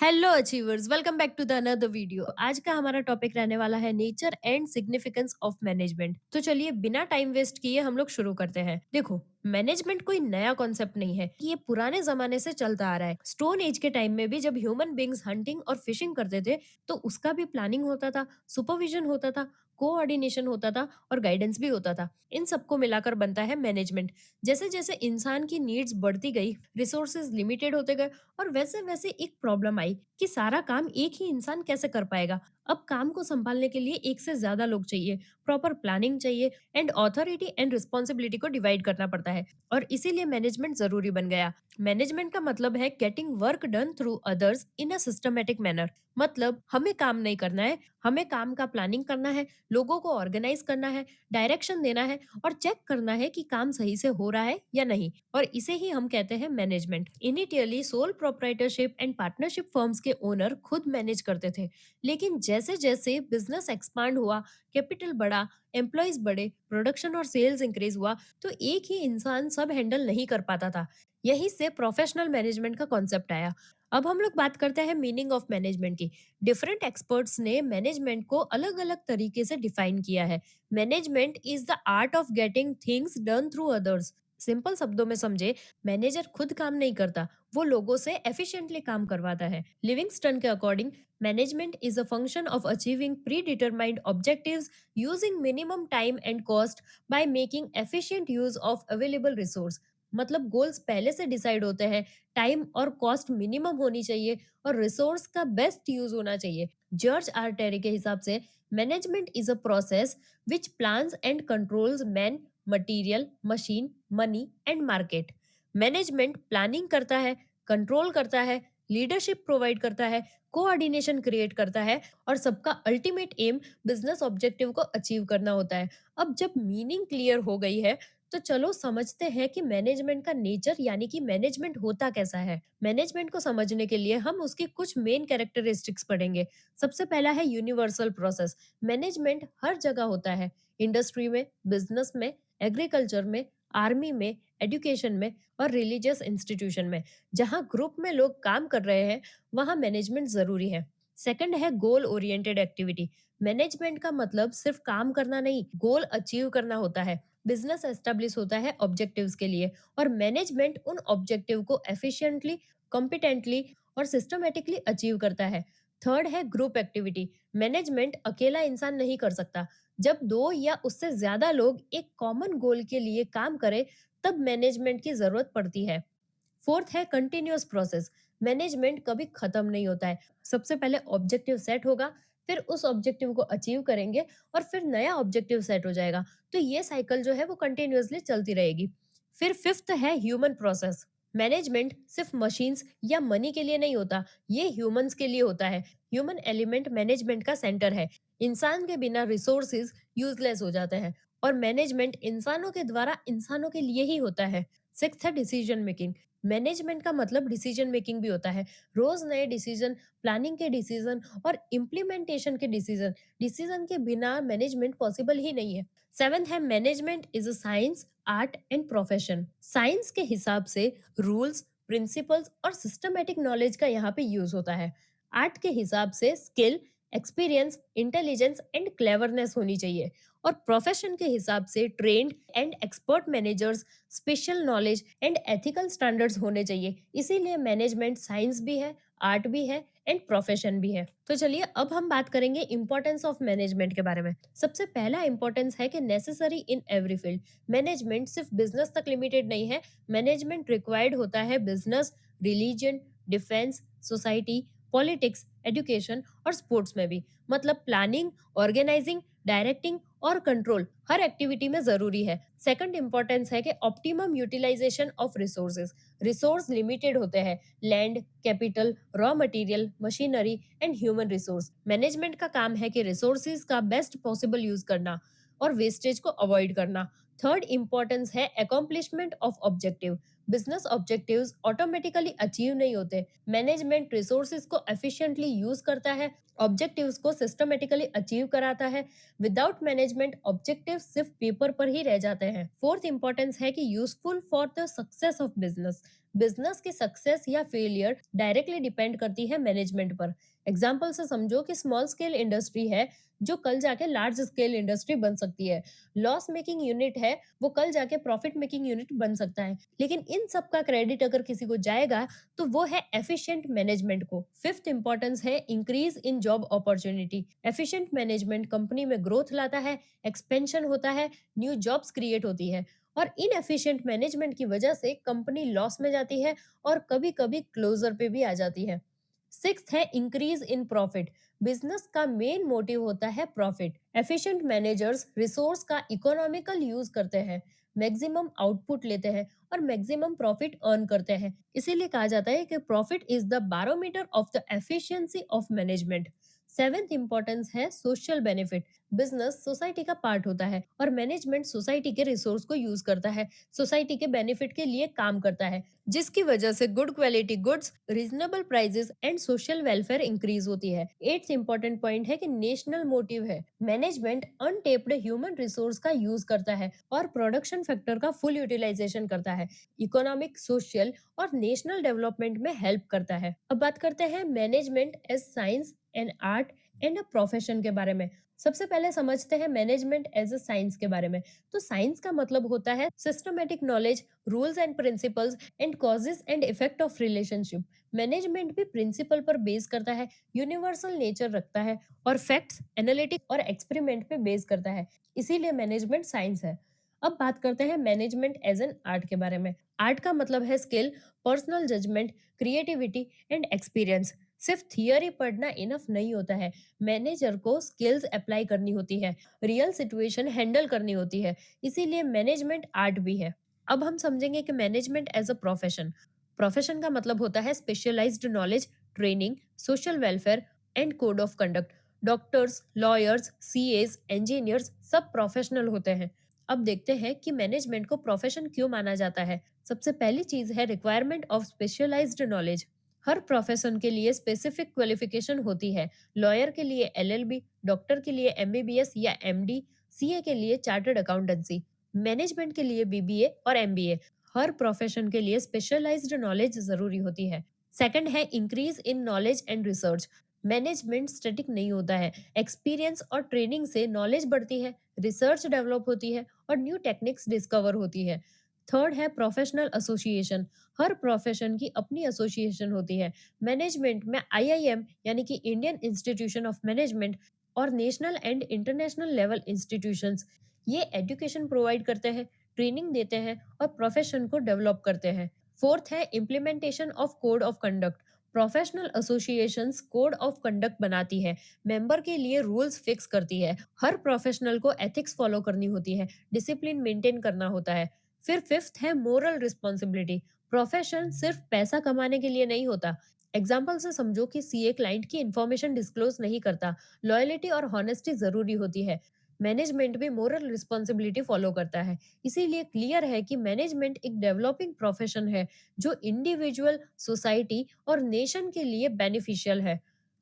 Hello achievers, welcome back to the another video. आज का हमारा टॉपिक रहने वाला है nature and significance of management. तो चलिए बिना टाइम वेस्ट किए हम लोग शुरू करते हैं। देखो, मैनेजमेंट कोई नया कॉन्सेप्ट नहीं है, ये पुराने जमाने से चलता आ रहा है। स्टोन एज के टाइम में भी जब ह्यूमन बींग्स हंटिंग और फिशिंग करते थे तो उसका भी प्लानिंग होता था, सुपरविजन होता था, कोऑर्डिनेशन होता था और गाइडेंस भी होता था। इन सबको मिलाकर बनता है मैनेजमेंट। जैसे जैसे इंसान की नीड्स बढ़ती गई, रिसोर्सेज लिमिटेड होते गए और वैसे वैसे एक प्रॉब्लम आई कि सारा काम एक ही इंसान कैसे कर पाएगा। अब काम को संभालने के लिए एक से ज्यादा लोग चाहिए, प्रॉपर प्लानिंग चाहिए एंड ऑथोरिटी एंड रिस्पॉन्सिबिलिटी को डिवाइड करना पड़ता है और इसीलिए मैनेजमेंट जरूरी बन गया। मैनेजमेंट का मतलब है getting work done through others in a systematic manner. मतलब हमें काम नहीं करना है, हमें काम का प्लानिंग करना है, लोगों को ऑर्गेनाइज करना है, डायरेक्शन देना है और चेक करना है कि काम सही से हो रहा है या नहीं। और इसे ही हम कहते हैं management. Initially sole proprietorship and partnership firms के ओनर खुद मैनेज करते थे, लेकिन जैसे जैसे बिजनेस एक्सपांड हुआ, कैपिटल बढ़ा, एम्प्लॉयज बढ़े, प्रोडक्शन और सेल्स इंक्रीज हुआ, तो एक ही इंसान सब हैंडल नहीं कर पाता था। यही से प्रोफेशनल मैनेजमेंट का कॉन्सेप्ट आया। अब हम लोग बात करते हैं मीनिंग ऑफ मैनेजमेंट की। डिफरेंट एक्सपर्ट्स ने मैनेजमेंट को अलग अलग तरीके से डिफाइन किया है। Management is the art of getting things done through others. Simple शब्दों में समझे, मैनेजर खुद काम नहीं करता, वो लोगों से एफिशिएंटली काम करवाता है। लिविंगस्टन के according, management is a function of achieving pre determined objectives using minimum time and cost by making efficient use of available resource. मतलब गोल्स पहले से डिसाइड होते हैं, टाइम और कॉस्ट मिनिमम होनी चाहिए और रिसोर्स का बेस्ट यूज होना चाहिए। जॉर्ज आर टेरी के हिसाब से management is a process which plans and controls men, material, machine, money and market. Management planning करता है, कंट्रोल करता है, लीडरशिप प्रोवाइड करता है, कोऑर्डिनेशन क्रिएट करता है और सबका अल्टीमेट एम बिजनेस ऑब्जेक्टिव को अचीव करना होता है। अब जब मीनिंग क्लियर हो गई है तो चलो समझते हैं कि मैनेजमेंट का नेचर यानी कि मैनेजमेंट होता कैसा है। मैनेजमेंट को समझने के लिए हम उसकी कुछ मेन कैरेक्टरिस्टिक्स पढ़ेंगे। सबसे पहला है यूनिवर्सल प्रोसेस। मैनेजमेंट हर जगह होता है, इंडस्ट्री में, बिजनेस में, एग्रीकल्चर में, आर्मी में, एजुकेशन में और रिलीजियस इंस्टीट्यूशन में। जहां ग्रुप में लोग काम कर रहे हैं वहां मैनेजमेंट जरूरी है। सेकंड है गोल ओरिएंटेड एक्टिविटी। मैनेजमेंट का मतलब सिर्फ काम करना नहीं, गोल अचीव करना होता है। बिजनेस एस्टेब्लिश होता है ऑब्जेक्टिव्स के लिए और मैनेजमेंट उन ऑब्जेक्टिव को एफिशिएंटली, कॉम्पिटेंटली और सिस्टमेटिकली अचीव करता है। थर्ड है ग्रुप एक्टिविटी। मैनेजमेंट अकेला इंसान नहीं कर सकता। जब दो या उससे ज्यादा लोग एक कॉमन गोल के लिए काम करें तब मैनेजमेंट की जरूरत पड़ती है। फोर्थ है कंटिन्यूअस प्रोसेस। मैनेजमेंट कभी खत्म नहीं होता है। सबसे पहले ऑब्जेक्टिव सेट होगा, फिर उस ऑब्जेक्टिव को अचीव करेंगे और फिर नया ऑब्जेक्टिव सेट हो जाएगा। तो ये साइकिल जो है वो कंटिन्यूअसली चलती रहेगी। फिर फिफ्थ है ह्यूमन प्रोसेस। मैनेजमेंट सिर्फ मशीन्स या मनी के लिए नहीं होता, ये ह्यूमंस के लिए होता है। ह्यूमन एलिमेंट मैनेजमेंट का सेंटर है। इंसान के बिना रिसोर्सेज यूजलेस हो जाते हैं और मैनेजमेंट इंसानों के द्वारा इंसानों के लिए ही होता है। सिक्स्थ है डिसीजन मेकिंग। मैनेजमेंट का मतलब डिसीजन मेकिंग भी होता है। रोज नए डिसीजन, प्लानिंग के डिसीजन और इम्प्लीमेंटेशन के डिसीजन। डिसीजन के बिना मैनेजमेंट पॉसिबल ही नहीं है। सेवेंथ है management is a science, art and profession. Science के हिसाब से रूल्स, प्रिंसिपल्स और सिस्टमेटिक नॉलेज का यहाँ पे यूज होता है। आर्ट के हिसाब से skill, experience, intelligence and cleverness होनी चाहिए और प्रोफेशन के हिसाब से trained and expert managers, special knowledge and ethical standards होने चाहिए। इसीलिए मैनेजमेंट साइंस भी है, आर्ट भी है एंड प्रोफेशन भी है। तो चलिए अब हम बात करेंगे इंपॉर्टेंस ऑफ मैनेजमेंट के बारे में। सबसे पहला इंपॉर्टेंस है कि necessary in every field. Management सिर्फ बिजनेस तक लिमिटेड नहीं है, मैनेजमेंट रिक्वायर्ड होता है business, religion, defence, society, politics, education और स्पोर्ट्स में भी। मतलब प्लानिंग, ऑर्गेनाइजिंग, डायरेक्टिंग और कंट्रोल हर एक्टिविटी में जरूरी है। सेकंड इंपॉर्टेंस है कि optimum utilisation of resources. Resource limited होते हैं, land, capital, raw material, machinery and human resource. Management का काम है कि रिसोर्सेज का बेस्ट पॉसिबल यूज करना और वेस्टेज को अवॉइड करना। थर्ड इंपॉर्टेंस है accomplishment of objective. Business objectives automatically achieve नहीं होते। मैनेजमेंट रिसोर्सेज को एफिशिएंटली यूज करता है, ऑब्जेक्टिव्स को सिस्टमेटिकली अचीव कराता है। विदाउट मैनेजमेंट ऑब्जेक्टिव सिर्फ पेपर पर ही रह जाते हैं। फोर्थ इंपॉर्टेंस है कि useful for the success of business. Business की सक्सेस या फेलियर डायरेक्टली डिपेंड करती है मैनेजमेंट पर। एग्जाम्पल से समझो कि स्मॉल स्केल इंडस्ट्री है जो कल जाके लार्ज स्केल इंडस्ट्री बन सकती है। लॉस मेकिंग यूनिट है, वो कल जाके प्रॉफिट मेकिंग यूनिट बन सकता है। लेकिन इन सब का क्रेडिट अगर किसी को जाएगा तो वो है एफिशिएंट मैनेजमेंट को। फिफ्थ इंपॉर्टेंस है increase in job opportunity. Efficient management company में ग्रोथ लाता है, एक्सपेंशन होता है, न्यू जॉब्स क्रिएट होती है। और इनएफिशिएंट मैनेजमेंट की वजह से कंपनी लॉस में जाती है और कभी कभी क्लोजर पे भी आ जाती है। सिक्स्थ है इंक्रीज इन प्रॉफिट। बिजनेस का मेन मोटिव होता है प्रॉफिट। एफिशिएंट मैनेजर्स रिसोर्स का इकोनॉमिकल यूज करते हैं, मैक्सिमम आउटपुट लेते हैं और मैक्सिमम प्रॉफिट अर्न करते हैं। इसीलिए कहा जाता है कि profit is the barometer of the efficiency of management. Seventh importance है सोशल बेनिफिट। बिजनेस सोसाइटी का पार्ट होता है और मैनेजमेंट सोसाइटी के रिसोर्स को यूज करता है, सोसाइटी के बेनिफिट के लिए काम करता है, जिसकी वजह से good quality goods, reasonable prices and social welfare increase होती है। एट्थ इंपॉर्टेंट पॉइंट है कि नेशनल मोटिव है। मैनेजमेंट अनटेप्ड ह्यूमन रिसोर्स का यूज करता है और प्रोडक्शन फैक्टर का फुल यूटिलाइजेशन करता है, इकोनॉमिक, सोशल और नेशनल डेवलपमेंट में हेल्प करता है। अब बात करते हैं management as science and art and a profession के बारे में। सबसे पहले समझते हैं मैनेजमेंट एज अ साइंस के बारे में। तो साइंस का मतलब होता है systematic knowledge, rules and principles and causes and effect of relationship. Management भी प्रिंसिपल पर बेस करता है, यूनिवर्सल नेचर रखता है और फैक्ट्स, एनालिटिक और एक्सपेरिमेंट पे बेस करता है। इसीलिए मैनेजमेंट साइंस है। अब बात करते हैं मैनेजमेंट एज एन आर्ट के बारे में। आर्ट का मतलब है skill, personal judgement, creativity and experience. सिर्फ थियरी पढ़ना इनफ नहीं होता है। मैनेजर को स्किल्स अप्लाई करनी होती है, रियल सिचुएशन हैंडल करनी होती है। इसीलिए मैनेजमेंट आर्ट भी है। अब हम समझेंगे कि management as a profession. Profession का मतलब होता है specialised knowledge, training, social welfare and code of conduct. Doctors, lawyers, CS, engineers सब प्रोफेशनल होते हैं। अब देखते हैं कि मैनेजमेंट को प्रोफेशन क्यों माना जाता है। सबसे पहली चीज है रिक्वायरमेंट ऑफ स्पेशलाइज्ड नॉलेज। हर प्रोफेशन के लिए स्पेसिफिक क्वालिफिकेशन होती है। लॉयर के लिए एलएलबी, डॉक्टर के लिए एमबीबीएस या एमडी, सीए के लिए चार्टर्ड अकाउंटेंसी, मैनेजमेंट के लिए बीबीए और एमबीए। हर प्रोफेशन के लिए स्पेशलाइज्ड नॉलेज जरूरी होती है। सेकंड है increase in knowledge and research. Management static नहीं होता है। एक्सपीरियंस और ट्रेनिंग से नॉलेज बढ़ती है, रिसर्च डेवलप होती है और न्यू टेक्निक्स डिस्कवर होती है। थर्ड है प्रोफेशनल एसोसिएशन। हर प्रोफेशन की अपनी एसोसिएशन होती है। मैनेजमेंट में आईआईएम यानी कि इंडियन इंस्टीट्यूशन ऑफ मैनेजमेंट और national and international level institutions, ये एजुकेशन प्रोवाइड करते हैं, ट्रेनिंग देते हैं और प्रोफेशन को डेवलप करते हैं। फोर्थ है implementation of code of conduct. Professional associations code of conduct बनाती है, मेंबर के लिए रूल्स फिक्स करती है। हर प्रोफेशनल को एथिक्स फॉलो करनी होती है, डिसिप्लिन मेंटेन करना होता है। फिर फिफ्थ है मोरल रिस्पॉन्सिबिलिटी। प्रोफेशन सिर्फ पैसा कमाने के लिए नहीं होता। एग्जाम्पल से समझो कि सीए क्लाइंट की इंफॉर्मेशन डिस्क्लोज नहीं करता। लॉयलिटी और हॉनेस्टी जरूरी होती है। मैनेजमेंट भी मोरल रिस्पॉन्सिबिलिटी फॉलो करता है। इसीलिए क्लियर है कि मैनेजमेंट एक डेवलपिंग प्रोफेशन है जो इंडिविजुअल, सोसाइटी और नेशन के लिए बेनिफिशियल है।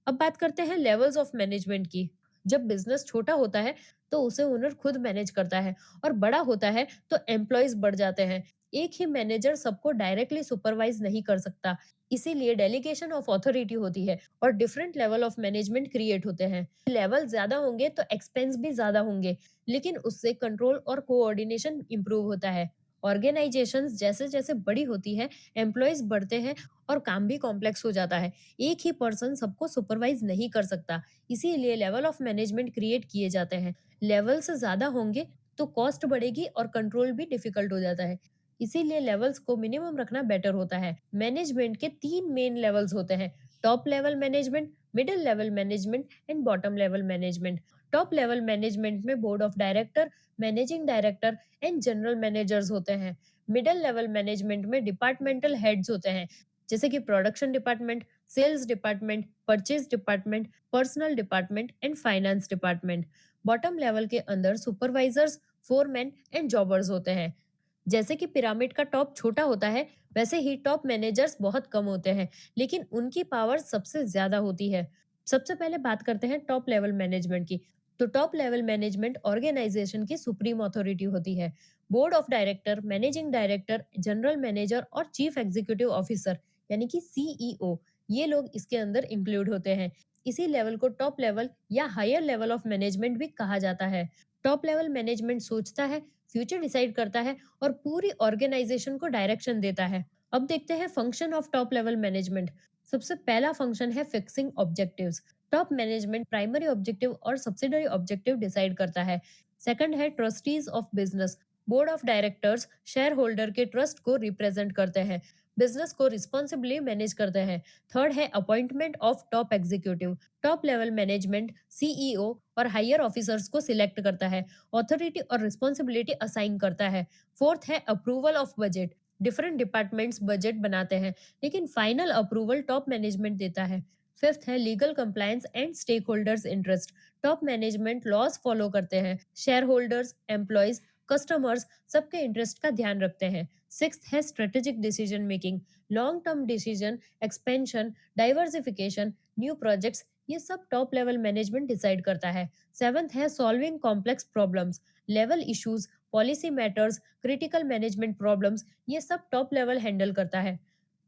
अब बात करते हैं लेवल्स ऑफ मैनेजमेंट की। जब बिजनेस छोटा होता है तो उसे ओनर खुद मैनेज करता है और बड़ा होता है तो एम्प्लॉयज बढ़ जाते हैं। एक ही मैनेजर सबको डायरेक्टली सुपरवाइज नहीं कर सकता। इसीलिए डेलीगेशन ऑफ अथॉरिटी होती है और different level of management create होते हैं। लेवल ज्यादा होंगे तो एक्सपेंस भी ज्यादा होंगे, लेकिन उससे कंट्रोल और कोऑर्डिनेशन इंप्रूव होता है। ऑर्गेनाइजेशंस जैसे जैसे बड़ी होती है, एम्प्लॉयज बढ़ते हैं और काम भी कॉम्प्लेक्स हो जाता है। एक ही पर्सन सबको सुपरवाइज नहीं कर सकता। इसीलिए लेवल ऑफ मैनेजमेंट क्रिएट किए जाते हैं। लेवल से ज्यादा होंगे तो कॉस्ट बढ़ेगी और कंट्रोल भी डिफिकल्ट हो जाता है। इसीलिए लेवल्स को मिनिमम रखना बेटर होता है। मैनेजमेंट के तीन मेन लेवल्स होते हैं: top level management, middle level management and bottom level management. Top level management में board of director, managing director and general managers होते हैं। मिडिल लेवल मैनेजमेंट में डिपार्टमेंटल हेड्स होते हैं, जैसे कि production department, sales department, purchase department, personal department and finance department. Bottom level के अंदर सुपरवाइजर्स, फोरमैन एंड जॉबर्स होते हैं। जैसे कि पिरामिड का टॉप छोटा होता है, वैसे ही टॉप मैनेजर्स बहुत कम होते हैं, लेकिन उनकी पावर सबसे ज्यादा होती है। सबसे पहले बात करते हैं टॉप लेवल मैनेजमेंट की। तो टॉप लेवल मैनेजमेंट ऑर्गेनाइजेशन की सुप्रीम अथॉरिटी होती है। Board of director, managing director, general manager और चीफ एग्जीक्यूटिव ऑफिसर यानी कि सीईओ, ये लोग इसके अंदर इंक्लूड होते हैं। इसी लेवल को टॉप लेवल या हायर लेवल ऑफ मैनेजमेंट भी कहा जाता है। टॉप लेवल मैनेजमेंट सोचता है, फ्यूचर डिसाइड करता है और पूरी ऑर्गेनाइजेशन को डायरेक्शन देता है। अब देखते हैं function of top level management. सबसे पहला फंक्शन है fixing objectives. Top management primary objective और सब्सिडरी ऑब्जेक्टिव डिसाइड करता है। सेकंड है trustees of business. Board of directors share holder के ट्रस्ट को रिप्रेजेंट करते हैं, बिजनेस को रिस्पॉन्सिबली मैनेज करते हैं। थर्ड है appointment of top executive. Top level management CEO और हायर ऑफिसर्स को सिलेक्ट करता है, ऑथोरिटी और रिस्पॉन्सिबिलिटी असाइन करता है। फोर्थ है approval of budget. Different departments budget बनाते हैं, लेकिन फाइनल अप्रूवल टॉप मैनेजमेंट देता है। फिफ्थ है legal compliance and stakeholders interest. Top management laws follow करते हैं, शेयर होल्डर्स, एम्प्लॉयज, कस्टमर्स सबके इंटरेस्ट का ध्यान रखते हैं। सिक्स्थ है strategic decision making. Long term decision, expansion, diversification, new projects, ये सब टॉप लेवल मैनेजमेंट डिसाइड करता है। सेवंथ है solving complex problems, level issues, policy matters, critical management problems, ये सब टॉप लेवल हैंडल करता है।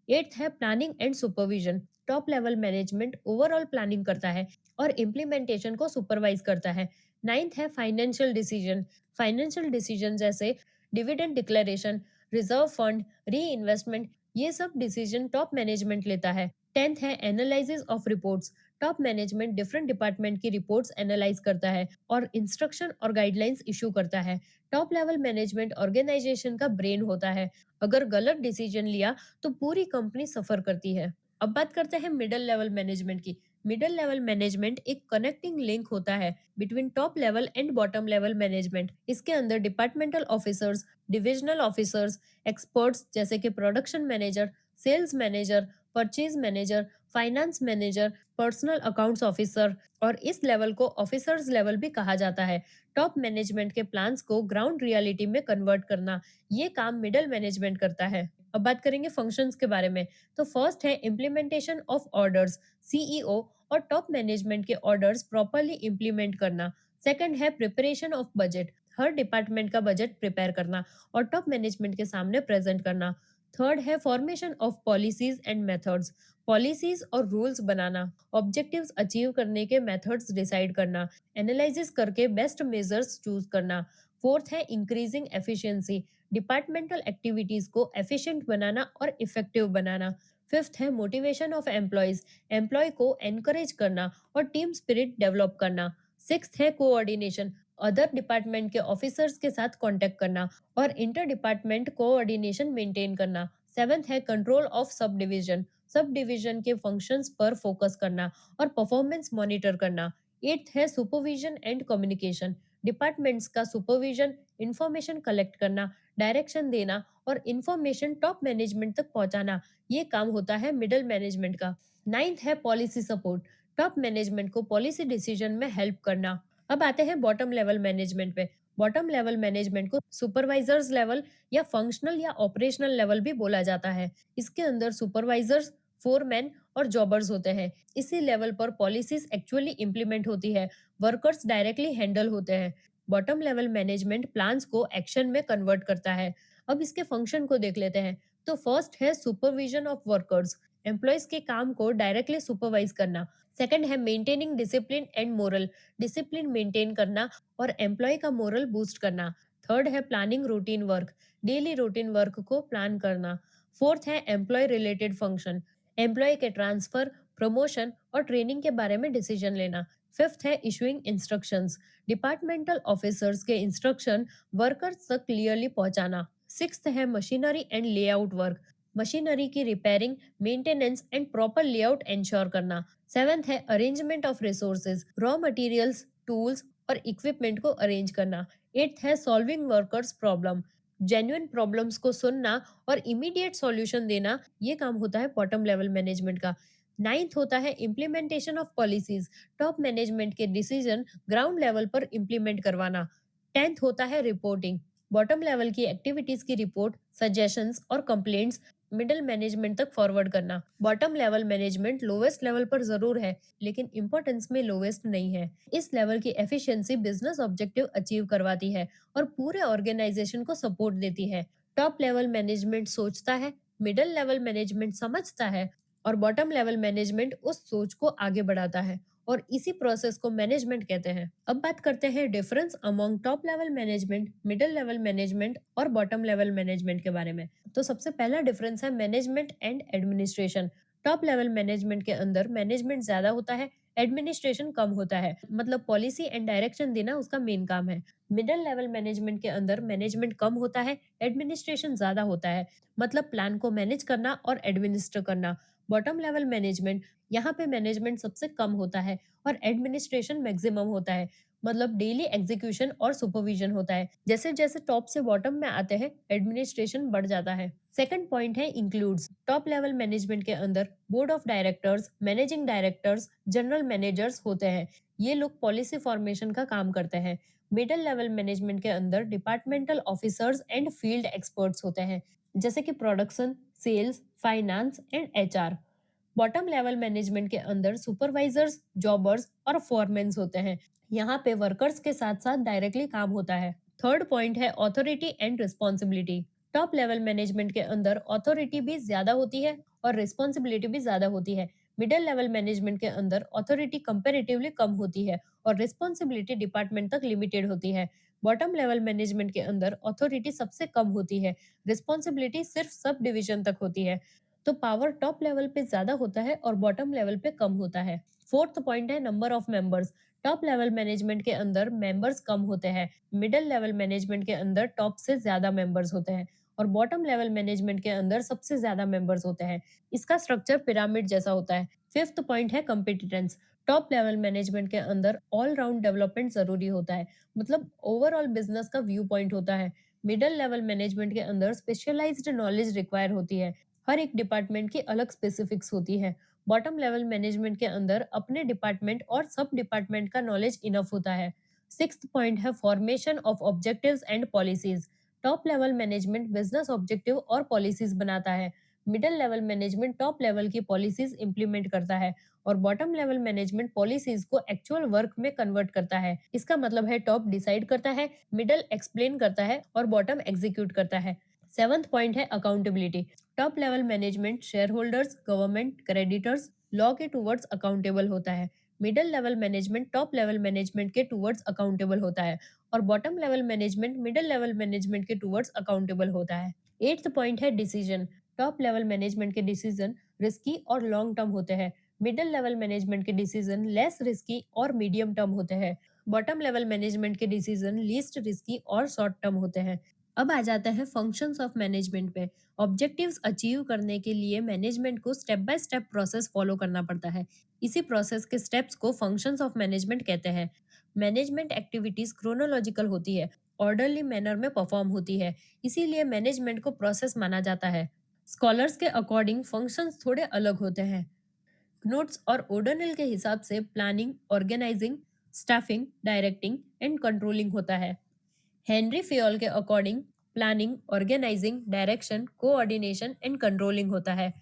एट्थ है planning and supervision. Top level management overall planning करता है और इम्प्लीमेंटेशन को सुपरवाइज करता है। नाइन्थ है फाइनेंशियल डिसीजन। फाइनेंशियल डिसीजन जैसे डिविडेंड डिक्लेरेशन, रिजर्व फंड, री इन्वेस्टमेंट, ये सब डिसीजन टॉप मैनेजमेंट लेता है। टेंथ है analysis of reports. Top management different department की रिपोर्ट्स एनालाइज करता है और इंस्ट्रक्शन और गाइडलाइंस इशू करता है। टॉप लेवल मैनेजमेंट ऑर्गेनाइजेशन का ब्रेन होता है। अगर गलत डिसीजन लिया तो पूरी कंपनी सफर करती है। अब बात करते हैं मिडिल लेवल मैनेजमेंट की। मिडिल लेवल मैनेजमेंट एक कनेक्टिंग लिंक होता है between top level and bottom level management. इसके अंदर departmental officers, divisional officers, experts जैसे कि production manager, sales manager, purchase manager, finance manager, personal accounts officer, और इस लेवल को ऑफिसर्स लेवल भी कहा जाता है। टॉप मैनेजमेंट के प्लान्स को ग्राउंड रियलिटी में कन्वर्ट करना, ये काम मिडिल मैनेजमेंट करता है। अब बात करेंगे फंक्शंस के बारे में। तो फर्स्ट है इम्प्लीमेंटेशन ऑफ ऑर्डर्स। सीईओ और टॉप मैनेजमेंट के ऑर्डर्स प्रॉपरली इम्प्लीमेंट करना। सेकंड है preparation of budget. Her department का बजट प्रिपेयर करना और टॉप मैनेजमेंट के सामने प्रेजेंट करना। थर्ड है formation of policies and methods. Policies और रूल्स बनाना, ऑब्जेक्टिव्स अचीव करने के मेथड्स डिसाइड करना, एनालिसिस करके बेस्ट मेजर्स चूज करना। फोर्थ है इंक्रीजिंग एफिशिएंसी। डिपार्टमेंटल एक्टिविटीज को एफिशिएंट बनाना और इफेक्टिव बनाना। फिफ्थ है मोटिवेशन ऑफ एम्प्लॉयज। एम्प्लॉय को एनकरेज करना और टीम स्पिरिट डेवलप करना। सिक्स्थ है कोऑर्डिनेशन। अदर डिपार्टमेंट के ऑफिसर्स के साथ कांटेक्ट करना और इंटर डिपार्टमेंट कोऑर्डिनेशन मेंटेन करना। सेवेंथ है control of sub division. Sub division के फंक्शंस पर फोकस करना और परफॉर्मेंस मॉनिटर करना। एट्थ है सुपरविजन एंड कम्युनिकेशन। डिपार्टमेंट्स का सुपरविजन, इंफॉर्मेशन कलेक्ट करना, डायरेक्शन देना और इंफॉर्मेशन टॉप मैनेजमेंट तक पहुंचाना, ये काम होता है मिडिल मैनेजमेंट का। नाइन्थ है पॉलिसी सपोर्ट। टॉप मैनेजमेंट को पॉलिसी डिसीजन में हेल्प करना। अब आते हैं बॉटम लेवल मैनेजमेंट पे। बॉटम लेवल मैनेजमेंट को सुपरवाइजर्स लेवल या फंक्शनल या ऑपरेशनल लेवल भी बोला जाता है। इसके अंदर सुपरवाइजर्स, फोरमैन और जॉबर्स होते हैं। इसी लेवल पर पॉलिसीज एक्चुअली इंप्लीमेंट होती है, वर्कर्स डायरेक्टली हैंडल होते हैं। बॉटम लेवल मैनेजमेंट प्लान्स को एक्शन में कन्वर्ट करता है। अब इसके फंक्शन को देख लेते हैं। तो फर्स्ट है सुपरविजन ऑफ वर्कर्स। एम्प्लॉयज के काम को डायरेक्टली सुपरवाइज करना। सेकंड है maintaining discipline and moral. Discipline maintain करना और एम्प्लॉय का मोरल बूस्ट करना। थर्ड है planning routine work. Daily routine work को प्लान करना। फोर्थ है एम्प्लॉय रिलेटेड फंक्शन। एम्प्लॉय के ट्रांसफर, प्रमोशन और ट्रेनिंग के बारे में डिसीजन लेना। फिफ्थ है इशुइंग इंस्ट्रक्शंस। डिपार्टमेंटल ऑफिसर्स के इंस्ट्रक्शन वर्कर्स तक क्लियरली पहुंचाना। सिक्स्थ है machinery and layout work. Machinery की repairing, maintenance and proper layout ensure करना। सेवेंथ है arrangement of resources. Raw materials, tools और इक्विपमेंट को अरेंज करना। एट्थ है solving workers problem. Genuine problems को सुनना और इमीडिएट सॉल्यूशन देना, ये काम होता है बॉटम लेवल मैनेजमेंट का। नाइन्थ होता है implementation of policies. Top management के डिसीजन ग्राउंड लेवल पर इम्प्लीमेंट करवाना। टेंथ होता है रिपोर्टिंग। बॉटम लेवल की एक्टिविटीज की रिपोर्ट, सजेशंस और कंप्लेंट्स मिडिल मैनेजमेंट तक फॉरवर्ड करना। Bottom level management lowest level पर जरूर है, लेकिन इंपॉर्टेंस में लोवेस्ट नहीं है। इस लेवल की एफिशिएंसी बिजनेस ऑब्जेक्टिव अचीव करवाती है और पूरे ऑर्गेनाइजेशन को सपोर्ट देती है। टॉप लेवल मैनेजमेंट सोचता है, मिडिल लेवल मैनेजमेंट समझता है और बॉटम लेवल मैनेजमेंट उस सोच को आगे बढ़ाता है, और इसी प्रोसेस को मैनेजमेंट कहते हैं। अब बात करते हैं difference among top level management, middle level management और बॉटम लेवल मैनेजमेंट के बारे में। तो सबसे पहला डिफरेंस है management and administration. Top level management के अंदर मैनेजमेंट ज्यादा होता है, एडमिनिस्ट्रेशन कम होता है, मतलब पॉलिसी एंड डायरेक्शन देना उसका मेन काम है। मिडिल लेवल मैनेजमेंट के अंदर मैनेजमेंट कम होता है, एडमिनिस्ट्रेशन ज्यादा होता है, मतलब प्लान को मैनेज करना और एडमिनिस्टर करना। बॉटम लेवल मैनेजमेंट, यहाँ पे मैनेजमेंट सबसे कम होता है और एडमिनिस्ट्रेशन मैक्सिमम होता है, मतलब डेली एग्जीक्यूशन और सुपरविजन होता है। जैसे जैसे टॉप से बॉटम में आते हैं, एडमिनिस्ट्रेशन बढ़ जाता है। सेकंड पॉइंट है इंक्लूड्स। टॉप लेवल मैनेजमेंट के अंदर board of directors, managing directors, general managers होते हैं। ये लोग पॉलिसी फॉर्मेशन का काम करते हैं। मिडिल लेवल मैनेजमेंट के अंदर departmental officers and field experts होते हैं, जैसे कि production, sales, finance and HR. Bottom level management के अंदर सुपरवाइजर्स, जॉबर्स और फोरमैन्स होते हैं। यहाँ पे वर्कर्स के साथ साथ डायरेक्टली काम होता है। थर्ड पॉइंट है authority and responsibility. Top level management के अंदर ऑथोरिटी भी ज्यादा होती है और रिस्पॉन्सिबिलिटी भी ज्यादा होती है। मिडिल लेवल मैनेजमेंट के अंदर ऑथोरिटी कंपेरेटिवली कम होती है और रिस्पॉन्सिबिलिटी डिपार्टमेंट तक लिमिटेड होती है। बॉटम लेवल मैनेजमेंट के अंदर ऑथोरिटी सबसे कम होती है, रिस्पॉन्सिबिलिटी सिर्फ सब डिवीजन तक होती है। तो पावर टॉप लेवल पे ज्यादा होता है और बॉटम लेवल पे कम होता है। फोर्थ पॉइंट है number of members. Top level management के अंदर मेंबर्स कम होते हैं, मिडिल लेवल मैनेजमेंट के अंदर टॉप से ज्यादा मेंबर्स होते हैं और बॉटम लेवल मैनेजमेंट के अंदर सबसे ज्यादा मेंबर्स होते हैं। इसका स्ट्रक्चर पिरामिड जैसा होता है। फिफ्थ पॉइंट है कॉम्पिटिटेंस। टॉप लेवल मैनेजमेंट के अंदर ऑल राउंड डेवलपमेंट जरूरी होता है, मतलब ओवरऑल बिजनेस का व्यू पॉइंट होता है। मिडिल लेवल मैनेजमेंट के अंदर स्पेशलाइज्ड नॉलेज रिक्वायर होती है, हर एक डिपार्टमेंट की अलग स्पेसिफिक्स होती है। बॉटम लेवल मैनेजमेंट के अंदर अपने डिपार्टमेंट और सब डिपार्टमेंट का नॉलेज इनफ होता है। सिक्स्थ पॉइंट है formation of objectives and policies. Top level management business objective और पॉलिसीज बनाता है, middle level management top level की पॉलिसीज इंप्लीमेंट करता है और बॉटम लेवल मैनेजमेंट पॉलिसीज को एक्चुअल वर्क में कन्वर्ट करता है। इसका मतलब है टॉप डिसाइड करता है, मिडिल एक्सप्लेन करता है और बॉटम एग्जीक्यूट करता है। सेवंथ पॉइंट है accountability. Top level management share holders, government, creditors, law के टूवर्ड्स अकाउंटेबल होता है। Middle level management top level management के टूवर्ड्स अकाउंटेबल होता है और bottom level management middle level management के टूवर्ड्स अकाउंटेबल होता है। एट्थ पॉइंट है डिसीजन। टॉप लेवल मैनेजमेंट के डिसीजन रिस्की और लॉन्ग टर्म होते हैं, मिडिल लेवल मैनेजमेंट के डिसीजन लेस रिस्की और मीडियम टर्म होते हैं, बॉटम लेवल मैनेजमेंट के डिसीजन लीस्ट रिस्की और शॉर्ट टर्म होते हैं। अब आ जाते हैं फंक्शंस ऑफ मैनेजमेंट पे। ऑब्जेक्टिव्स अचीव करने के लिए मैनेजमेंट को step by step process follow करना पड़ता है। इसी प्रोसेस के स्टेप्स को फंक्शंस ऑफ मैनेजमेंट कहते हैं। मैनेजमेंट एक्टिविटीज क्रोनोलॉजिकल होती है, ऑर्डरली मैनर में परफॉर्म होती है, इसीलिए मैनेजमेंट को प्रोसेस माना जाता है। स्कॉलर्स के अकॉर्डिंग फंक्शंस थोड़े अलग होते हैं। नोट्स और ओडोनिल के हिसाब से planning, organising, staffing, directing and controlling होता है। हेनरी फियोल के according planning, organising, direction, coordination and controlling होता है।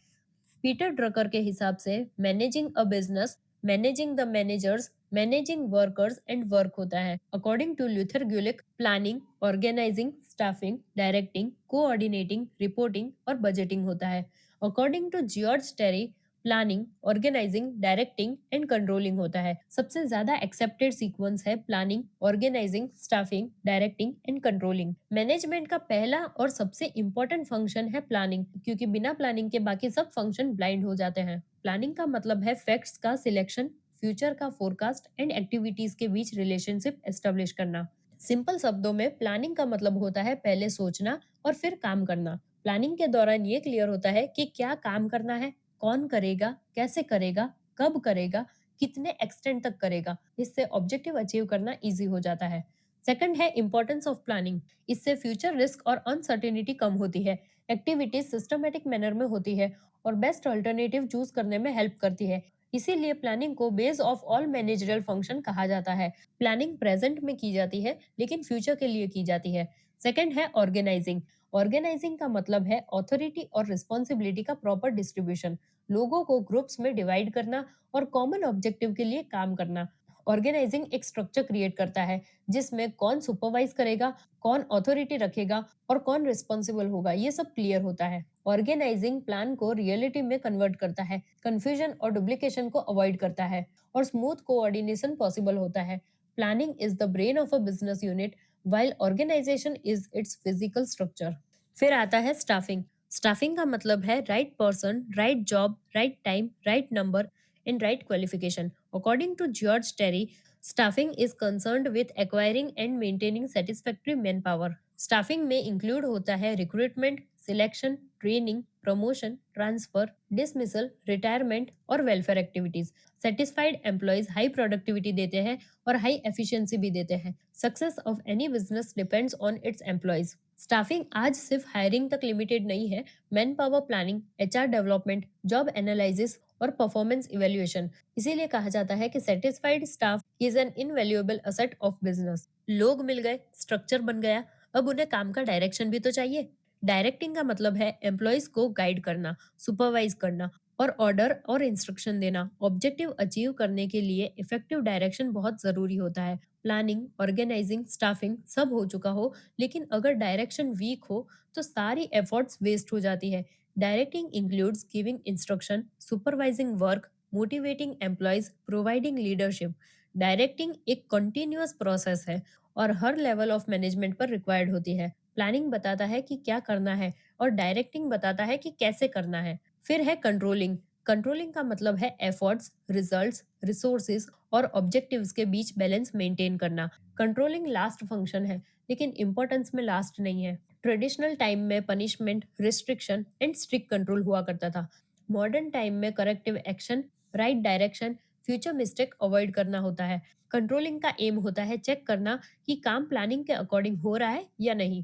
पीटर ड्रकर के हिसाब से managing a business, managing the managers, managing workers and work होता है। According to Luther Gulick planning, organising, staffing, directing, coordinating, reporting और budgeting होता है। According to George Terry planning, organising, directing and controlling होता है। सबसे ज्यादा एक्सेप्टेड सीक्वेंस है planning, organising, staffing, directing and controlling. Management का पहला और सबसे इंपॉर्टेंट फंक्शन है प्लानिंग, क्योंकि बिना प्लानिंग के बाकी सब फंक्शन ब्लाइंड हो जाते हैं। प्लानिंग का मतलब है फैक्ट्स का सिलेक्शन, फ्यूचर का फोरकास्ट एंड एक्टिविटीज के बीच रिलेशनशिप एस्टेब्लिश करना। सिंपल शब्दों में प्लानिंग का मतलब होता है पहले सोचना और फिर काम करना। प्लानिंग के दौरान ये क्लियर होता है कि क्या काम करना है, कौन करेगा, कैसे करेगा, कब करेगा, कितने एक्सटेंड तक करेगा। इससे ऑब्जेक्टिव अचीव करना इजी हो जाता है। सेकंड है इंपॉर्टेंस ऑफ प्लानिंग। इससे फ्यूचर रिस्क और अनसर्टेनिटी कम होती है, एक्टिविटीज सिस्टमेटिक मैनर में होती है और बेस्ट अल्टरनेटिव चूज करने में हेल्प करती है। इसीलिए प्लानिंग को base of all managerial function कहा जाता है। प्लानिंग प्रेजेंट में की जाती है लेकिन फ्यूचर के लिए की जाती है। सेकंड है ऑर्गेनाइजिंग। ऑर्गेनाइजिंग का मतलब है ऑथोरिटी और रिस्पॉन्सिबिलिटी का प्रॉपर डिस्ट्रीब्यूशन, लोगों को ग्रुप्स में डिवाइड करना और कॉमन ऑब्जेक्टिव के लिए काम करना। ऑर्गेनाइजिंग एक स्ट्रक्चर क्रिएट करता है जिसमें कौन सुपरवाइज करेगा, कौन अथॉरिटी रखेगा और कौन रिस्पॉन्सिबल होगा, ये सब क्लियर होता है। ऑर्गेनाइजिंग प्लान को रियलिटी में कन्वर्ट करता है, कंफ्यूजन और डुप्लीकेशन को अवॉइड करता है और स्मूथ कोऑर्डिनेशन पॉसिबल होता है। Planning is the brain of a business unit while organization is its physical structure। फिर आता है स्टाफिंग। स्टाफिंग का मतलब है right person, right job, right time, right number and right qualification. According to George Terry, staffing is concerned with acquiring and maintaining satisfactory man power. Staffing में include होता है recruitment, selection, training, promotion, transfer, dismissal, retirement और welfare activities. Satisfied employees high productivity देते हैं और high efficiency भी देते हैं। Success of any business depends on its employees. Staffing आज सिर्फ हायरिंग तक लिमिटेड नहीं है। Man power planning, HR development, job analysis और परफॉर्मेंस इवैल्यूएशन। इसीलिए कहा जाता है कि satisfied staff is an invaluable asset of business. लोग मिल गए, स्ट्रक्चर बन गया, अब उन्हें काम का डायरेक्शन भी तो चाहिए। डायरेक्टिंग का मतलब है एम्प्लॉयज को गाइड करना, सुपरवाइज करना और ऑर्डर और इंस्ट्रक्शन देना। ऑब्जेक्टिव अचीव करने के लिए इफेक्टिव डायरेक्शन बहुत जरूरी होता है। प्लानिंग, ऑर्गेनाइजिंग, स्टाफिंग सब हो चुका हो, लेकिन अगर डायरेक्शन वीक हो तो सारी एफर्ट्स वेस्ट हो जाती है। Directing includes giving instruction, supervising work, motivating employees, providing leadership. Directing एक कंटिन्यूअस प्रोसेस है और हर लेवल ऑफ मैनेजमेंट पर रिक्वायर्ड होती है। प्लानिंग बताता है कि क्या करना है और डायरेक्टिंग बताता है कि कैसे करना है। फिर है कंट्रोलिंग। कंट्रोलिंग का मतलब है एफर्ट्स, रिजल्ट्स, रिसोर्सेज और ऑब्जेक्टिव्स के बीच बैलेंस मेंटेन करना। कंट्रोलिंग लास्ट फंक्शन है, लेकिन इंपॉर्टेंस में लास्ट नहीं है। ट्रेडिशनल टाइम में punishment, restriction and strict control हुआ करता था। मॉडर्न टाइम में corrective action, right direction, future mistake avoid करना होता है। कंट्रोलिंग का एम होता है चेक करना कि काम प्लानिंग के अकॉर्डिंग हो रहा है या नहीं।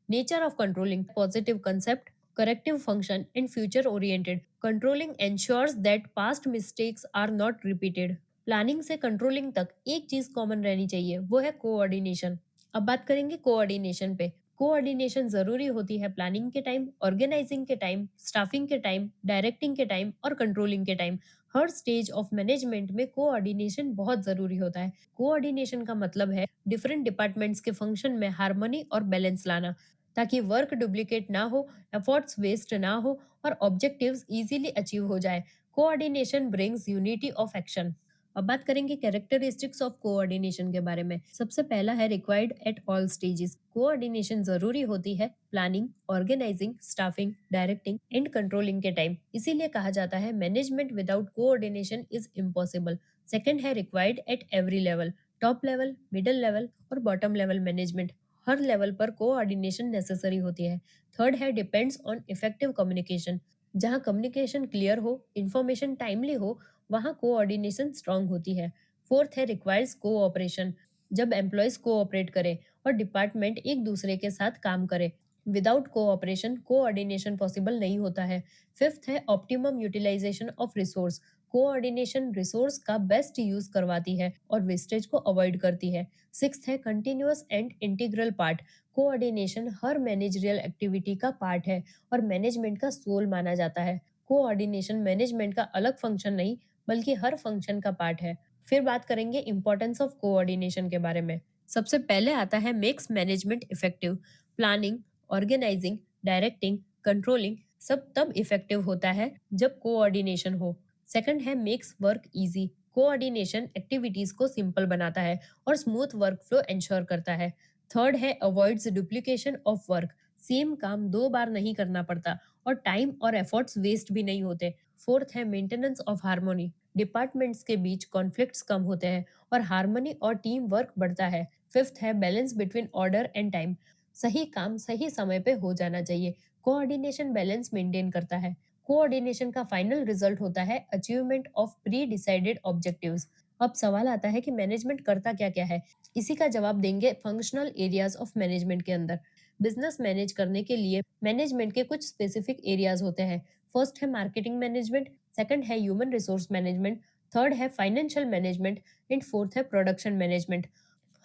Nature of controlling, positive concept, corrective function and future oriented। Controlling ensures that past mistakes are not repeated। Planning से कंट्रोलिंग तक एक चीज कॉमन रहनी चाहिए, वो है कोऑर्डिनेशन। अब बात करेंगे कोऑर्डिनेशन पे। कोऑर्डिनेशन जरूरी होती है प्लानिंग के टाइम, ऑर्गेनाइजिंग के टाइम, स्टाफिंग के टाइम, डायरेक्टिंग के टाइम और कंट्रोलिंग के time. Her stage of management में कोऑर्डिनेशन बहुत जरूरी होता है। कोऑर्डिनेशन का मतलब है डिफरेंट डिपार्टमेंट्स के फंक्शन में हार्मनी और बैलेंस लाना, ताकि वर्क डुप्लीकेट ना हो, एफर्ट्स वेस्ट ना हो और ऑब्जेक्टिव्स इजीली अचीव हो जाए। Coordination brings unity of action. अब बात करेंगे कैरेक्टरिस्टिक्स ऑफ कोऑर्डिनेशन के बारे में। सबसे पहला है required at all stages. Coordination जरूरी होती है planning, organising, staffing, directing and controlling के टाइम। इसीलिए कहा जाता है management without coordination is impossible. Second है required at every level. Top level, middle level और बॉटम लेवल मैनेजमेंट, हर लेवल पर कोऑर्डिनेशन नेसेसरी होती है। थर्ड है डिपेंड्स ऑन इफेक्टिव कम्युनिकेशन। जहां कम्युनिकेशन क्लियर हो, इंफॉर्मेशन टाइमली हो, वहां कोऑर्डिनेशन स्ट्रांग होती है। फोर्थ है रिक्वायर्स कोऑपरेशन। जब एम्प्लॉयज कोऑपरेट करें और डिपार्टमेंट एक दूसरे के साथ काम करे। विदाउट कोऑपरेशन कोऑर्डिनेशन पॉसिबल नहीं होता है। फिफ्थ है optimum utilisation of resource. Coordination resource का बेस्ट यूज करवाती है और वेस्टेज को अवॉइड करती है। सिक्स्थ है continuous and integral part. Coordination her managerial activity का पार्ट है और मैनेजमेंट का सोल माना जाता है। कोऑर्डिनेशन मैनेजमेंट का अलग फंक्शन नहीं, बल्कि हर फंक्शन का पार्ट है। फिर बात करेंगे इंपॉर्टेंस ऑफ कोऑर्डिनेशन के बारे में। सबसे पहले आता है makes management effective. Planning, organising, directing, controlling सब तब इफेक्टिव होता है जब कोऑर्डिनेशन हो। सेकंड है makes work easy. Coordination activities को सिंपल बनाता है और स्मूथ वर्क फ्लो इंश्योर करता है। थर्ड है avoids duplication of work. Same काम दो बार नहीं करना पड़ता और टाइम और एफर्ट्स वेस्ट भी नहीं होते। फोर्थ है मेंटेनेंस ऑफ हार्मोनी। डिपार्टमेंट्स के बीच कॉन्फ्लिक्ट्स कम होते हैं और हार्मनी और टीम वर्क बढ़ता है। फिफ्थ है balance between order and time. सही काम सही समय पे हो जाना चाहिए। कोऑर्डिनेशन बैलेंस मेंटेन करता है। कोऑर्डिनेशन का फाइनल रिजल्ट होता है achievement of pre decided objectives. अब सवाल आता है कि मैनेजमेंट करता क्या क्या है। इसी का जवाब देंगे फंक्शनल एरियाज ऑफ मैनेजमेंट के अंदर। बिजनेस मैनेज करने के लिए मैनेजमेंट के कुछ स्पेसिफिक एरियाज होते हैं। फर्स्ट है मार्केटिंग मैनेजमेंट, सेकंड है ह्यूमन रिसोर्स मैनेजमेंट, थर्ड है फाइनेंशियल मैनेजमेंट एंड फोर्थ है प्रोडक्शन मैनेजमेंट।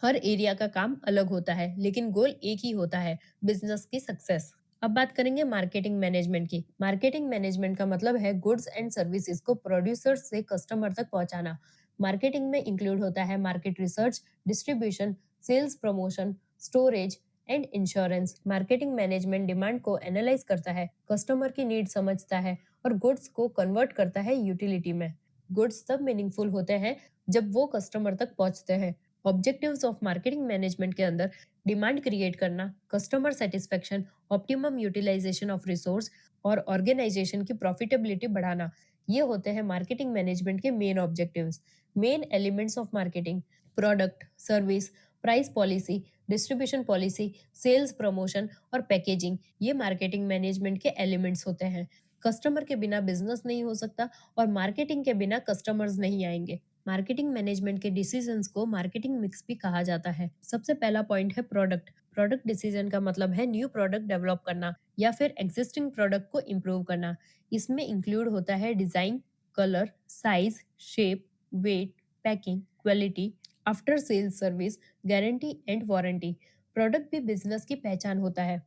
हर एरिया का काम अलग होता है, लेकिन गोल एक ही होता है, बिजनेस की सक्सेस। अब बात करेंगे मार्केटिंग मैनेजमेंट की। मार्केटिंग मैनेजमेंट का मतलब है गुड्स एंड सर्विसेज को प्रोड्यूसर्स से कस्टमर तक पहुंचाना। मार्केटिंग में इंक्लूड होता है market research, distribution, sales promotion, storage and insurance. Marketing management demand को एनालाइज करता है, कस्टमर की नीड समझता है और गुड्स को कन्वर्ट करता है यूटिलिटी में। गुड्स तब मीनिंगफुल होते हैं जब वो कस्टमर तक पहुंचते हैं। ऑब्जेक्टिव्स ऑफ मार्केटिंग मैनेजमेंट के अंदर डिमांड क्रिएट करना, customer satisfaction, optimum utilisation of resource और ऑर्गेनाइजेशन की प्रॉफिटेबिलिटी बढ़ाना, ये होते हैं मार्केटिंग मैनेजमेंट के main objectives. Main elements of marketing: product, service, price policy, distribution policy, sales promotion और पैकेजिंग, ये मार्केटिंग मैनेजमेंट के एलिमेंट्स होते हैं। कस्टमर के बिना बिजनेस नहीं हो सकता और मार्केटिंग के बिना कस्टमर्स नहीं आएंगे। मार्केटिंग मैनेजमेंट के डिसीजंस को मार्केटिंग मिक्स भी कहा जाता है। सबसे पहला पॉइंट है प्रोडक्ट। प्रोडक्ट डिसीजन का मतलब है न्यू प्रोडक्ट डेवलप करना या फिर एग्जिस्टिंग प्रोडक्ट को इम्प्रूव करना। इसमें इंक्लूड होता है design, colour, size, shape, weight, packing, quality, after sales service, guarantee and warranty. Product भी बिजनेस की पहचान होता है।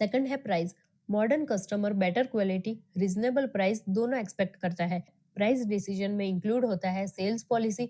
सेकंड है price. Modern customer better quality, reasonable price दोनों एक्सपेक्ट करता है। प्राइस डिसीजन में इंक्लूड होता है sales policy,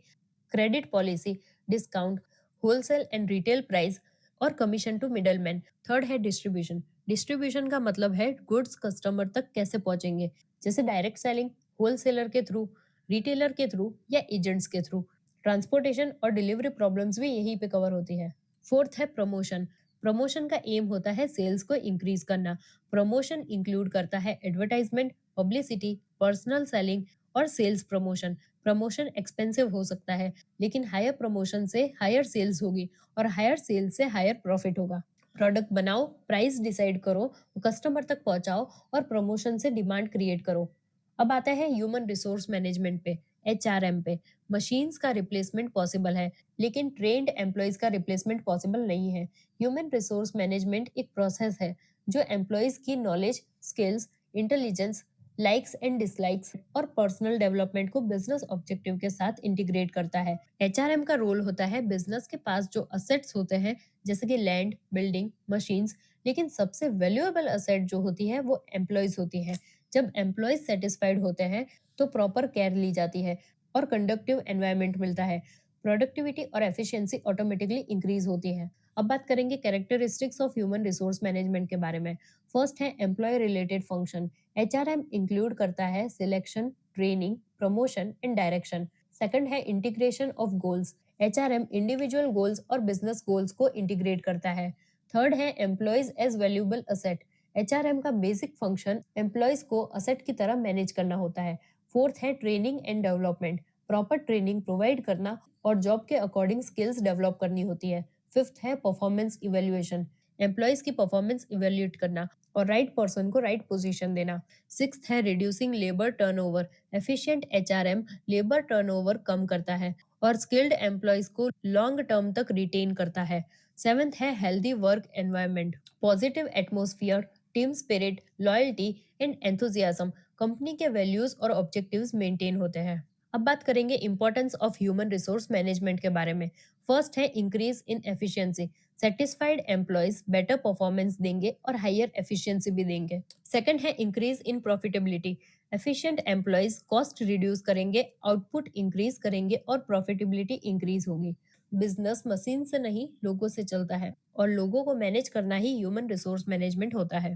credit policy, discount, wholesale and retail price और कमीशन टू मिडलमैन। थर्ड है डिस्ट्रीब्यूशन। डिस्ट्रीब्यूशन का मतलब है गुड्स कस्टमर तक कैसे पहुंचेंगे, जैसे डायरेक्ट सेलिंग, होलसेलर के थ्रू, रिटेलर के थ्रू या एजेंट्स के थ्रू। ट्रांसपोर्टेशन और डिलीवरी प्रॉब्लम्स भी यहीं पे कवर होती है। फोर्थ है प्रमोशन। प्रमोशन का एम होता है सेल्स को इंक्रीज करना। प्रमोशन इंक्लूड करता है एडवर्टाइजमेंट, पब्लिसिटी, पर्सनल सेलिंग और सेल्स प्रमोशन। प्रमोशन एक्सपेंसिव हो सकता है, लेकिन हायर प्रमोशन से हायर सेल्स होगी और हायर सेल्स से हायर प्रॉफिट होगा। प्रोडक्ट बनाओ, प्राइस डिसाइड करो, कस्टमर तक पहुंचाओ और प्रमोशन से डिमांड क्रिएट करो। अब आता है ह्यूमन रिसोर्स मैनेजमेंट पे, एचआरएम पे। मशीन्स का रिप्लेसमेंट पॉसिबल है, लेकिन ट्रेन्ड एम्प्लॉयज का रिप्लेसमेंट पॉसिबल नहीं है। ह्यूमन रिसोर्स मैनेजमेंट एक प्रोसेस है जो एम्प्लॉयज की knowledge, skills, intelligence, likes and dislikes और पर्सनल डेवलपमेंट को बिजनेस ऑब्जेक्टिव के साथ इंटीग्रेट करता है। एचआरएम का रोल होता है बिजनेस के पास जो असेट्स होते हैं, जैसे कि लैंड, बिल्डिंग, मशीन्स, लेकिन सबसे वैल्यूएबल असेट जो होती है वो एम्प्लॉयज होती है। जब एम्प्लॉयज सेटिस्फाइड होते हैं तो प्रॉपर केयर ली जाती है और कंडक्टिव एनवायरनमेंट मिलता है। प्रोडक्टिविटी और एफिशिएंसी ऑटोमेटिकली इंक्रीज होती है। अब बात करेंगे characteristics of human resource management के बारे में। फर्स्ट है employee related function. HRM include करता है selection, training, promotion and direction. Second है integration of goals. HRM individual goals और बिजनेस गोल्स को इंटीग्रेट करता है। थर्ड है employees as valuable asset. HRM का बेसिक फंक्शन एम्प्लॉयज को असेट की तरह मैनेज करना होता है। फोर्थ है training and development. Proper training provide करना और जॉब के अकॉर्डिंग स्किल्स डेवलप करनी होती है। फिफ्थ है परफॉर्मेंस इवेल्युएशन। एम्प्लॉयज की परफॉर्मेंस इवेल्युएट करना और राइट पर्सन को राइट पोजीशन देना। सिक्स्थ है reducing labour turnover. Efficient HRM labour turnover कम करता है और स्किल्ड एम्प्लॉयज को लॉन्ग टर्म तक रिटेन करता है। सेवेंथ है healthy work environment. Positive atmosphere, team spirit, loyalty and enthusiasm, company के वैल्यूज और ऑब्जेक्टिव्स मेंटेन होते हैं। अब बात करेंगे importance of human resource management के बारे में। फर्स्ट है increase in efficiency. Satisfied employees better performance देंगे और हायर एफिशिएंसी भी देंगे। सेकंड है increase in profitability. Efficient employees cost reduce करेंगे, आउटपुट इंक्रीज करेंगे और प्रॉफिटेबिलिटी इंक्रीज होगी। बिजनेस मशीन से नहीं, लोगों से चलता है और लोगों को मैनेज करना ही ह्यूमन रिसोर्स मैनेजमेंट होता है।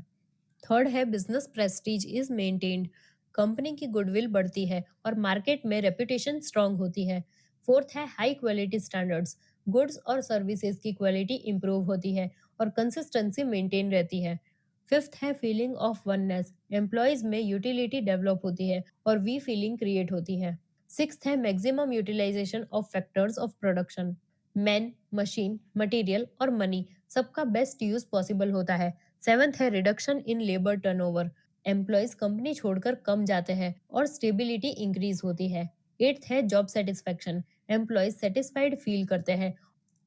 थर्ड है business Prestige is maintained. Company की गुडविल बढ़ती है और मार्केट में रेपुटेशन स्ट्रांग होती है। फोर्थ है हाई क्वालिटी स्टैंडर्ड्स। गुड्स और सर्विसेज की क्वालिटी इंप्रूव होती है और कंसिस्टेंसी मेंटेन रहती है। फिफ्थ है फीलिंग ऑफ वननेस। एम्प्लॉयज में यूटिलिटी डेवलप होती है और वी फीलिंग क्रिएट होती है। सिक्स्थ है maximum utilisation of factors of production. Man, machine, material और मनी, सबका बेस्ट यूज पॉसिबल होता है। सेवेंथ है reduction in labour turnover. Employees company छोड़कर कम जाते हैं और स्टेबिलिटी इंक्रीज होती है। एट्थ है job satisfaction. Employees satisfied feel करते हैं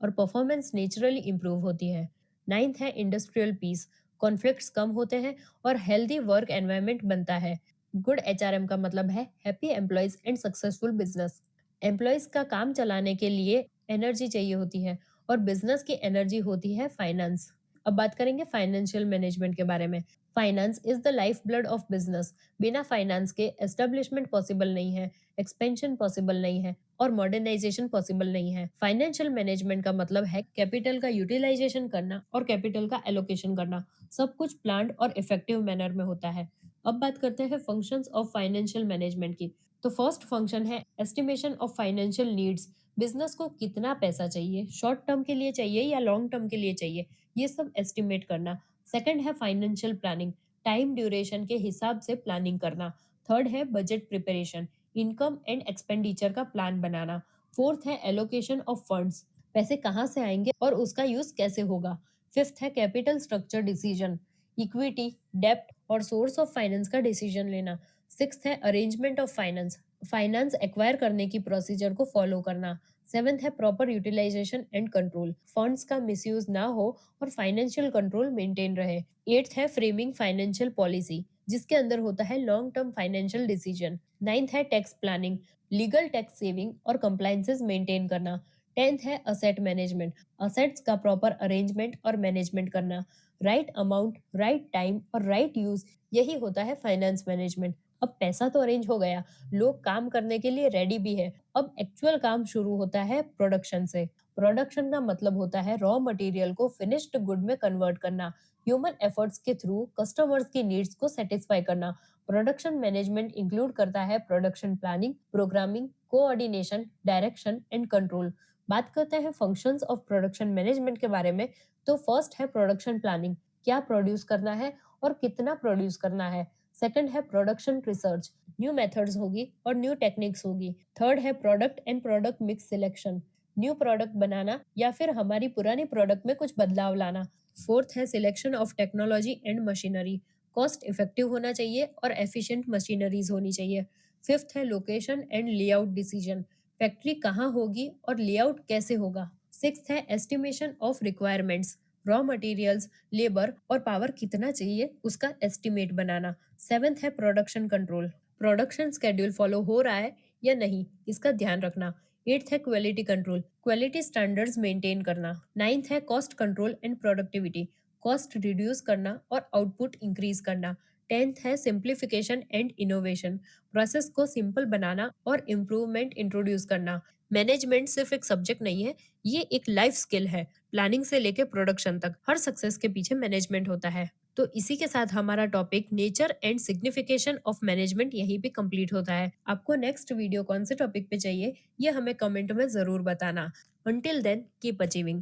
और परफॉर्मेंस नेचुरली इंप्रूव होती है। नाइन्थ है इंडस्ट्रियल पीस। कॉन्फ्लिक्ट्स कम होते हैं और हेल्दी वर्क एनवायरनमेंट बनता है। गुड एचआरएम का मतलब है happy employees and successful business. Employees का काम चलाने के लिए एनर्जी चाहिए होती है और बिजनेस की एनर्जी होती है फाइनेंस। अब बात करेंगे फाइनेंशियल मैनेजमेंट के बारे में। Finance is the life blood of business. बिना फाइनेंस के एस्टेब्लिशमेंट पॉसिबल नहीं है, एक्सपेंशन पॉसिबल नहीं है और मॉडर्नाइजेशन पॉसिबल नहीं है। फाइनेंशियल मैनेजमेंट का मतलब है कैपिटल का यूटिलाइजेशन करना और कैपिटल का एलोकेशन करना। सब कुछ प्लान्ड और इफेक्टिव मैनर में होता है। अब बात करते हैं फंक्शंस ऑफ फाइनेंशियल मैनेजमेंट की। तो फर्स्ट फंक्शन है estimation of financial needs. Business को कितना पैसा चाहिए, शॉर्ट टर्म के लिए चाहिए या लॉन्ग टर्म के लिए चाहिए, ये सब एस्टिमेट करना। सेकंड है फाइनेंशियल प्लानिंग, टाइम ड्यूरेशन के हिसाब से प्लानिंग करना। थर्ड है budget preparation, income and expenditure का प्लान बनाना। फोर्थ है एलोकेशन ऑफ फंड्स, पैसे कहाँ से आएंगे और उसका यूज कैसे होगा। फिफ्थ है कैपिटल स्ट्रक्चर डिसीजन, इक्विटी, डेप्ट और सोर्स ऑफ फाइनेंस का डिसीजन लेना। सिक्स्थ है arrangement of finance, finance acquire करने की प्रोसीजर को फॉलो करना। सेवेंथ है proper utilisation and control, funds का मिसयूज ना हो और फाइनेंशियल कंट्रोल मेंटेन रहे। एट्थ है फ्रेमिंग फाइनेंशियल पॉलिसी, जिसके अंदर होता है long term financial decision. Ninth है tax planning, legal tax saving और कंप्लायंसेस मेंटेन करना। टेंथ है असेट मैनेजमेंट, असेट्स का प्रॉपर अरेंजमेंट और मैनेजमेंट करना। राइट अमाउंट, राइट टाइम और राइट यूज, यही होता है फाइनेंस मैनेजमेंट। अब पैसा तो अरेंज हो गया, लोग काम करने के लिए रेडी भी है। अब एक्चुअल काम शुरू होता है प्रोडक्शन से। प्रोडक्शन का मतलब होता है रॉ मटेरियल को फिनिश्ड गुड में कन्वर्ट करना, ह्यूमन एफर्ट्स के थ्रू कस्टमर्स की नीड्स को सेटिस्फाई करना। प्रोडक्शन मैनेजमेंट इंक्लूड करता है production planning, programming, coordination, direction and control. बात करते हैं फंक्शंस ऑफ प्रोडक्शन मैनेजमेंट के बारे में। तो फर्स्ट है प्रोडक्शन प्लानिंग, क्या प्रोड्यूस करना है और कितना प्रोड्यूस करना है। सेकंड है प्रोडक्शन रिसर्च, न्यू मेथड्स होगी और न्यू टेक्निक्स होगी। थर्ड है product and product mix selection, new product बनाना या फिर हमारी पुरानी प्रोडक्ट में कुछ बदलाव लाना। फोर्थ है selection of technology and machinery, cost effective होना चाहिए और एफिशिएंट मशीनरीज होनी चाहिए। फिफ्थ है location and layout decision, factory कहाँ होगी और लेआउट कैसे होगा। सिक्स्थ है estimation of requirements, raw materials, labour और पावर कितना चाहिए उसका एस्टिमेट बनाना। सेवेंथ है production control, production schedule follow हो रहा है या नहीं इसका ध्यान रखना। एट्थ है quality control, quality standards maintain करना। नाइन्थ है cost control and productivity, cost reduce करना और आउटपुट इंक्रीज करना। टेंथ है सिंप्लीफिकेशन एंड इनोवेशन, प्रोसेस को सिंपल बनाना और इम्प्रूवमेंट इंट्रोड्यूस करना। मैनेजमेंट सिर्फ एक सब्जेक्ट नहीं है, ये एक लाइफ स्किल है। प्लानिंग से लेके प्रोडक्शन तक हर सक्सेस के पीछे मैनेजमेंट होता है। तो इसी के साथ हमारा topic nature and signification of management यहीं पे कंप्लीट होता है। आपको नेक्स्ट वीडियो कौन से टॉपिक पे चाहिए ये हमें कमेंट में जरूर बताना। Until then keep achieving.